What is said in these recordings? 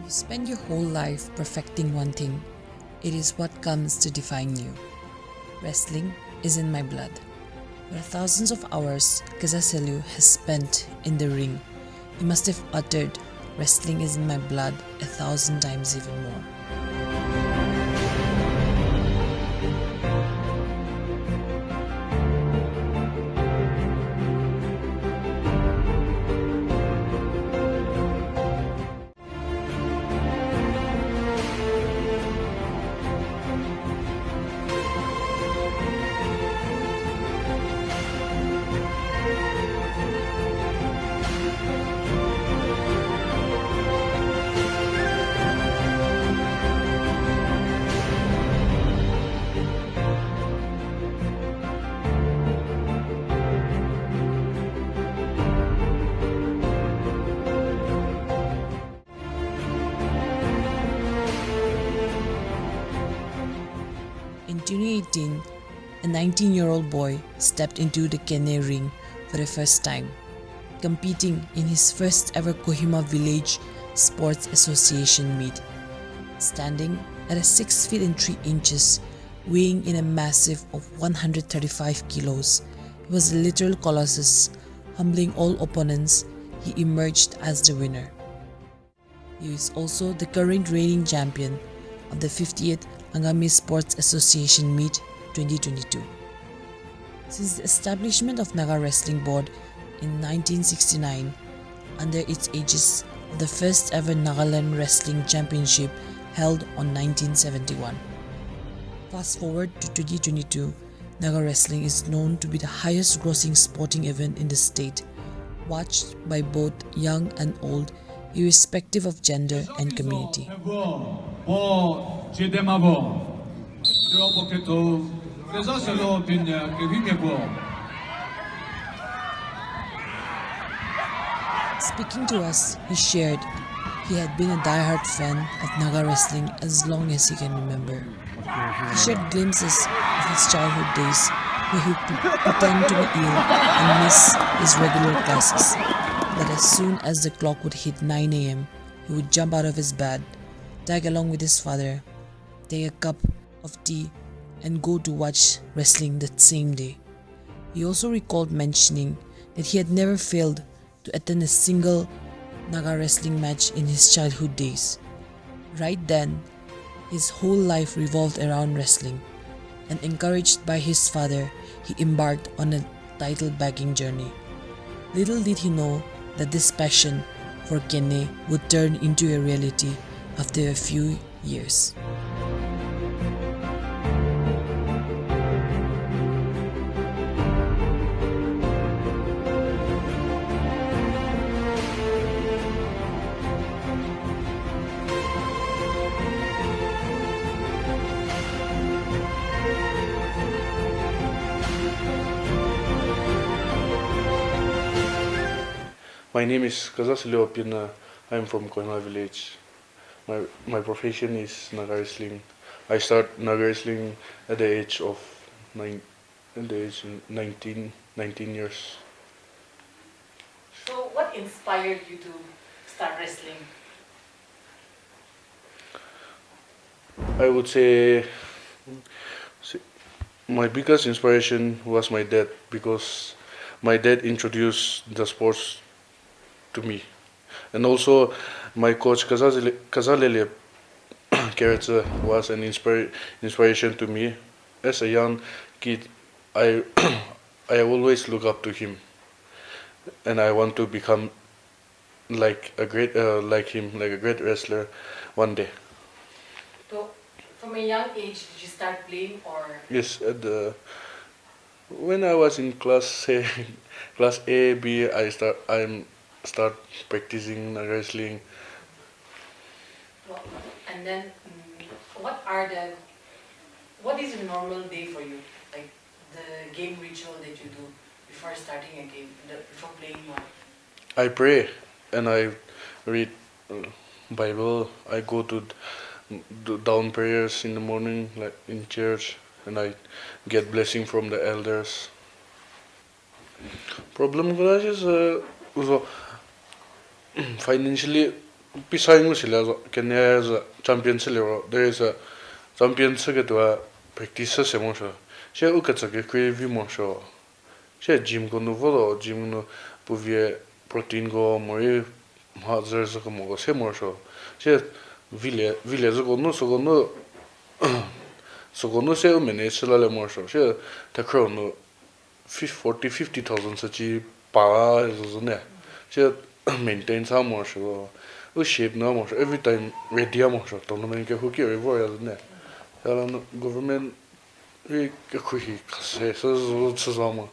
You spend your whole life perfecting one thing. It is what comes to define you. Wrestling is in my blood. For the thousands of hours Kezhaseluo has spent in the ring, he must have uttered, "Wrestling is in my blood," 1,000 times even more. In 2018, a 19-year-old boy stepped into the Pienyü ring for the first time, competing in his first ever Kohima Village Sports Association meet. Standing at a 6 feet and 3 inches, weighing in a massive of 135 kilos, he was a literal colossus, humbling all opponents. He emerged as the winner. He is also the current reigning champion of the 50th Angami Sports Association Meet 2022. Since the establishment of Naga Wrestling Board in 1969, under its aegis of the first ever Nagaland Wrestling Championship held on 1971. Fast forward to 2022, Naga Wrestling is known to be the highest grossing sporting event in the state, watched by both young and old, irrespective of gender and community. Speaking to us, he shared he had been a die-hard fan of Naga wrestling as long as he can remember. He shared glimpses of his childhood days where he would pretend to be ill and miss his regular classes. But as soon as the clock would hit 9 a.m., he would jump out of his bed, tag along with his father, take a cup of tea, and go to watch wrestling that same day. He also recalled mentioning that he had never failed to attend a single Naga wrestling match in his childhood days. Right then, his whole life revolved around wrestling, and encouraged by his father, he embarked on a title-bagging journey. Little did he know that this passion for Pienyü would turn into a reality after a few years. My name is Kezhaseluo-o. I'm from Kohima Village. My profession is Naga wrestling. I start Naga wrestling at the age of 19 years. So what inspired you to start wrestling? I would say my biggest inspiration was my dad, because my dad introduced the sports to me, and also my coach Kezhaseluo character was an inspiration to me. As a young kid, I I always look up to him, and I want to become like a great like him, like a great wrestler one day. So from a young age, did you start playing or? Yes, when I was in class A, class A, B, start practicing wrestling. Well, and then what is a normal day for you? Like the game ritual that you do before starting a game, before playing one? I pray and I read Bible. I go to do down prayers in the morning, like in church, and I get blessing from the elders. Problem ko is also financially Pisaying sila Kenya is a champion sila. There is a champion sila to practice se mo sho. She ukatsa ke creative mo sho. She gym ko no volo gym no povie protein go mori hazır zako mo se mo sho. She vile zako no so go no se o mene sila le mo sho. She ta crow no 50,000 such pa is ne. She maintain some more sho. O shape no more every time ready mo sho. Tournament ke hoki ever ya ne. Yalan government we kuhi kase so so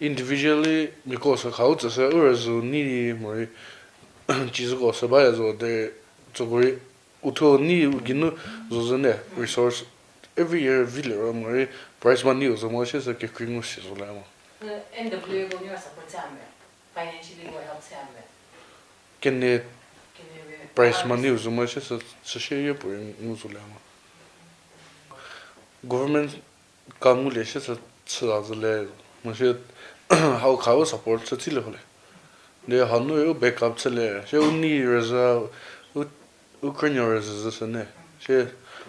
individually because how to say or so ni mo ji go so ba so de so go uto ni ginu so ne resource every year villa mo price money so mo se ke kringo se so la mo NW go your support sam financially go help sam kenne can price money so mo se se ye po mo so la mo government kamu le se se le mo se how kawo support se tile hole de hanu yo backup chele she uni reza Ukraine reza se ne she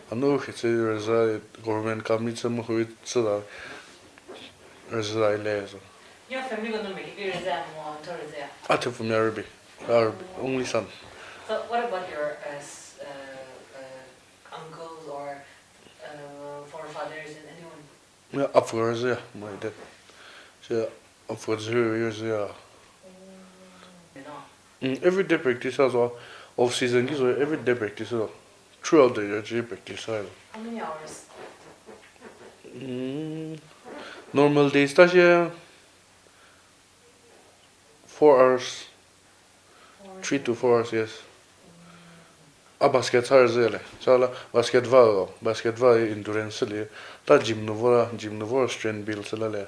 hanu khitse reza government kamni cham hui chada reza ile so your family going to make it resign more to resign ate from Arabic our only son so what about your uncles or forefathers and anyone yeah up for yeah my dad she up for 0 years yeah every day practice as well off season is every day practice throughout the year practice how many hours normal days that's 4 hours 3 to 4 hours yes a basket hours le chala basketball endurance le ta gym no strength build le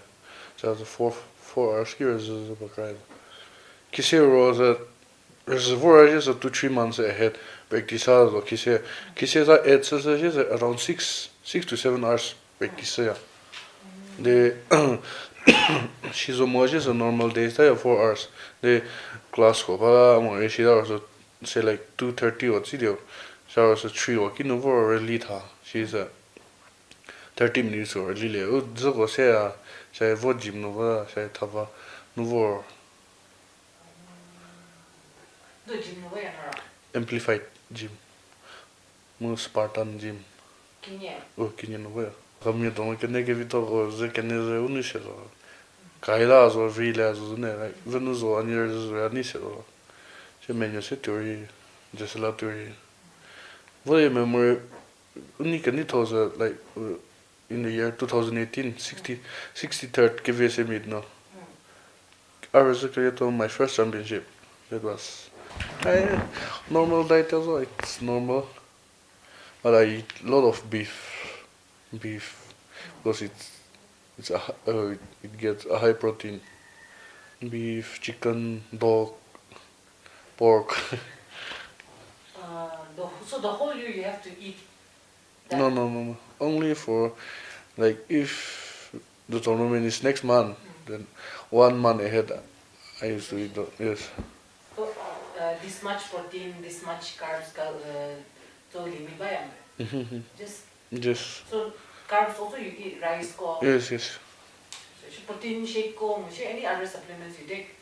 chala 4 hours here is about right kisero was a reservoir is 2-3 months ahead practice hours kise za exercise around 6 to 7 hours practice yeah the she's almost a normal days 4 hours the class ko ba mo she hours say like 2:30 or video she was 3 or kino for really tha she's a 30 minutes or really o zo se a she vo gym no ba she thava no vo do gym no way amplified gym mo Spartan gym Kenya Kenya no ba kamye to ke ne ke vito go ze ke ne ze uni se do kaila zo vile zo ne like venuzo anyer zo ani se do she menyo se teorie just la teorie voy memory unica ni toza like in the year 2018 63rd KVS mid no I was created my first championship that was normal diet as well it's normal but I eat a lot of beef because it gets a high protein beef chicken dog pork so the whole year you have to eat that? No. Only for like if the tournament is next month, then 1 month ahead I used to eat yes. So, this much protein, this much carbs, so limit by Just so carbs also you eat rice ko. yes. So protein shake ko, any other supplements you take?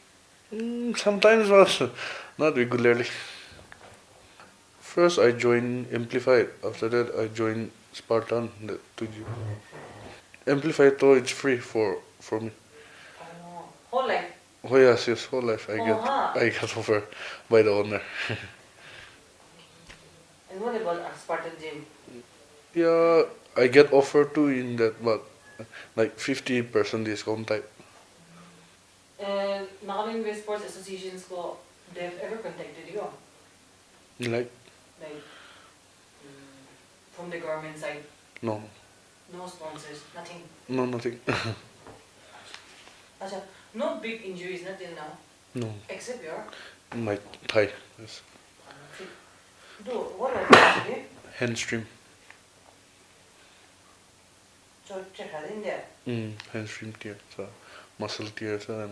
Sometimes also not regularly. First I joined Amplified. After that I joined Spartan. Amplified though it's free for me. Whole life. Oh yes, whole life I get offer by the owner. And what about Spartan gym? Yeah, I get offer too in that, but like 50% discount type. Angami Sports Associations ko, they've ever contacted you? Like from the government side? no sponsors, nothing. No, nothing. Acha, no big injuries, not till now. No. Except your My thigh. Yes. What was it? Hamstring. So check out in there. Hamstring tear. So muscle tear. So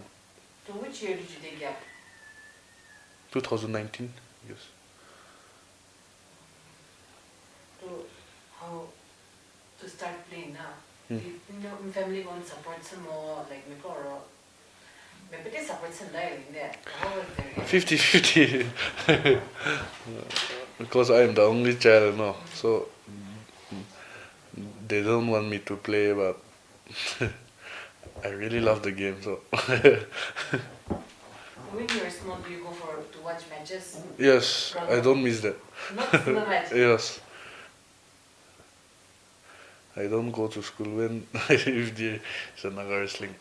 So which year did you take gap? 2019 Yes. So how to start playing now? Hmm. You know, family won't support some more like me or maybe they support some in there. How was their reaction? 50-50. Because I'm the only child now, so they don't want me to play, but I really love the game, so When you were small, do you go for to watch matches? yes, I don't miss that. Not the match. Yes, I don't go to school when if there is another wrestling.